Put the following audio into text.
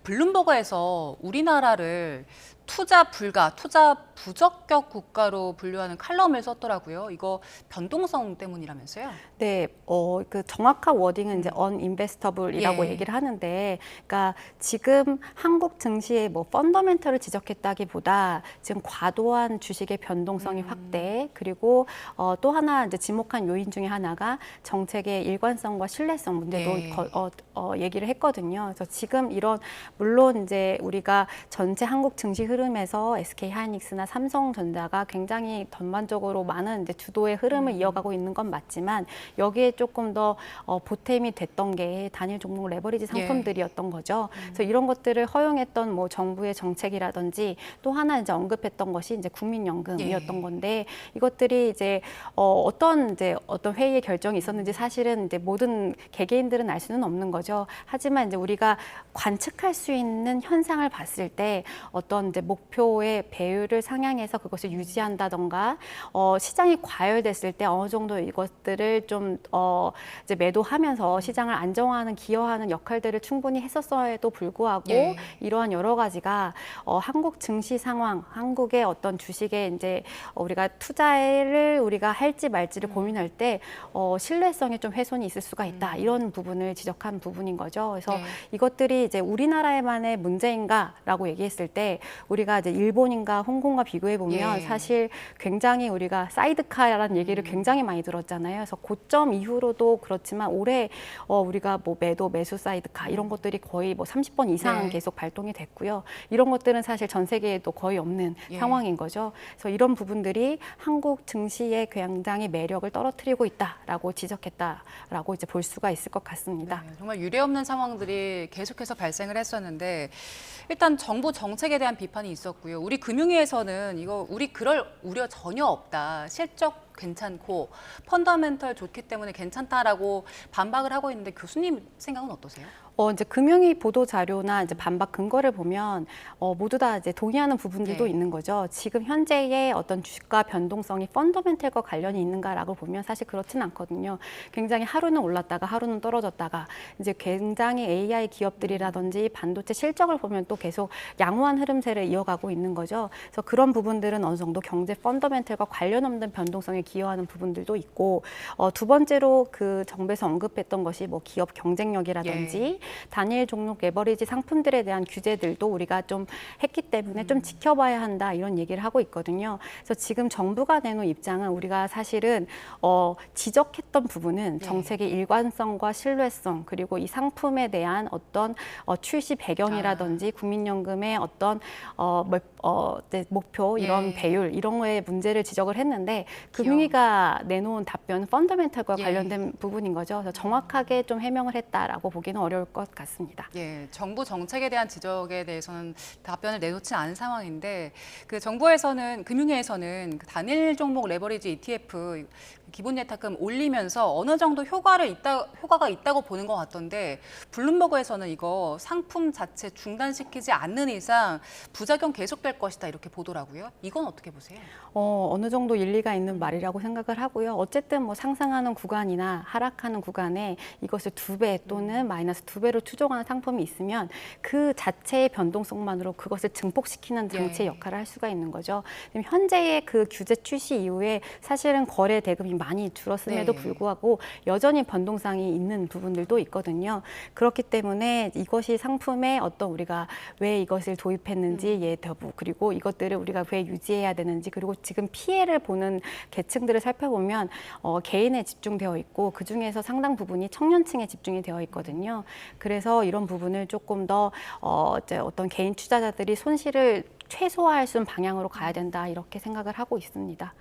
블룸버그에서 우리나라를 투자 불가, 투자 부적격 국가로 분류하는 칼럼을 썼더라고요. 이거 변동성 때문이라면서요? 네, 그 정확한 워딩은 이제 uninvestable이라고 예. 얘기를 하는데, 그러니까 지금 한국 증시의 뭐 펀더멘털을 지적했다기보다 지금 과도한 주식의 변동성의 확대, 그리고 또 하나 이제 지목한 요인 중에 하나가 정책의 일관성과 신뢰성 문제도 예. 얘기를 했거든요. 그래서 지금 이런 물론 이제 우리가 전체 한국 증시 흐름에서 SK 하이닉스나 삼성전자가 굉장히 전반적으로 많은 이제 주도의 흐름을 이어가고 있는 건 맞지만 여기에 조금 더 보탬이 됐던 게 단일 종목 레버리지 상품들이었던 거죠. 그래서 이런 것들을 허용했던 뭐 정부의 정책이라든지 또 하나 이제 언급했던 것이 이제 국민연금이었던 건데 이것들이 이제 어떤 회의의 결정이 있었는지 사실은 이제 모든 개개인들은 알 수는 없는 거죠. 하지만 이제 우리가 관측할 수 있는 현상을 봤을 때 어떤 이제 목표의 배율을 상향해서 그것을 유지한다던가 시장이 과열됐을 때 어느 정도 이것들을 좀 이제 매도하면서 시장을 안정화하는 기여하는 역할들을 충분히 했었어에도 불구하고 예. 이러한 여러 가지가 한국 증시 상황, 한국의 어떤 주식에 이제 우리가 투자를 우리가 할지 말지를 고민할 때 신뢰성에 좀 훼손이 있을 수가 있다. 이런 부분을 지적한 부분인 거죠. 그래서 네. 이것들이 이제 우리나라에만의 문제인가라고 얘기했을 때 우리가 이제 일본인가 홍콩과 비교해 보면 예. 사실 굉장히 우리가 사이드카라는 얘기를 굉장히 많이 들었잖아요. 그래서 고점 이후로도 그렇지만 올해 우리가 뭐 매수 사이드카 이런 것들이 거의 뭐 30번 이상 네. 계속 발동이 됐고요. 이런 것들은 사실 전 세계에도 거의 없는 예. 상황인 거죠. 그래서 이런 부분들이 한국 증시의 굉장히 매력을 떨어뜨리고 있다라고 지적했다라고 이제 볼 수가 있을 것 같습니다. 네, 정말 유례없는 상황들이 계속해서 발생을 했었는데 일단 정부 정책에 대한 비판이 있었고요. 우리 금융위에서는 이거 우리 그럴 우려 전혀 없다. 실적 괜찮고 펀더멘털 좋기 때문에 괜찮다라고 반박을 하고 있는데 교수님 생각은 어떠세요? 이제 금융위 보도 자료나 이제 반박 근거를 보면 모두 다 이제 동의하는 부분들도 네. 있는 거죠. 지금 현재의 어떤 주가 변동성이 펀더멘털과 관련이 있는가라고 보면 사실 그렇진 않거든요. 굉장히 하루는 올랐다가 하루는 떨어졌다가 이제 굉장히 AI 기업들이라든지 반도체 실적을 보면 또 계속 양호한 흐름세를 이어가고 있는 거죠. 그래서 그런 부분들은 어느 정도 경제 펀더멘털과 관련 없는 변동성에 기여하는 부분들도 있고 두 번째로 그 정부에서 언급했던 것이 뭐 기업 경쟁력이라든지 단일 종목 레버리지 상품들에 대한 규제들도 우리가 좀 했기 때문에 좀 지켜봐야 한다 이런 얘기를 하고 있거든요. 그래서 지금 정부가 내놓은 입장은 우리가 사실은 지적했던 부분은 정책의 일관성과 신뢰성 그리고 이 상품에 대한 어떤 출시 배경이라든지 국민연금의 어떤 목표 이런 배율 이런 거에 문제를 지적을 했는데 금융위가 내놓은 답변은 펀더멘털과 관련된 부분인 거죠. 그래서 정확하게 좀 해명을 했다라고 보기는 어려울 것 같습니다. 예, 정부 정책에 대한 지적에 대해서는 답변을 내놓지 않은 상황인데 그 정부에서는 금융위에서는 그 단일 종목 레버리지 ETF 기본 예탁금 올리면서 어느 정도 효과가 있다고 보는 것 같던데 블룸버그에서는 이거 상품 자체 중단시키지 않는 이상 부작용 계속될 것이다 이렇게 보더라고요. 이건 어떻게 보세요? 어느 정도 일리가 있는 말이라고 생각을 하고요. 어쨌든 뭐 상승하는 구간이나 하락하는 구간에 이것을 2배 또는 마이너스 2배로 추정하는 상품이 있으면 그 자체의 변동성만으로 그것을 증폭시키는 장치의 역할을 할 수가 있는 거죠. 현재의 그 규제 출시 이후에 사실은 거래 대금이 많이 줄었음에도 불구하고 여전히 변동성이 있는 부분들도 있거든요. 그렇기 때문에 이것이 상품의 어떤 우리가 왜 이것을 도입했는지의 여부 그리고 이것들을 우리가 왜 유지해야 되는지 그리고 지금 피해를 보는 계층들을 살펴보면 개인에 집중되어 있고 그중에서 상당 부분이 청년층에 집중이 되어 있거든요. 그래서 이런 부분을 조금 더 어떤 개인 투자자들이 손실을 최소화할 수 있는 방향으로 가야 된다 이렇게 생각을 하고 있습니다.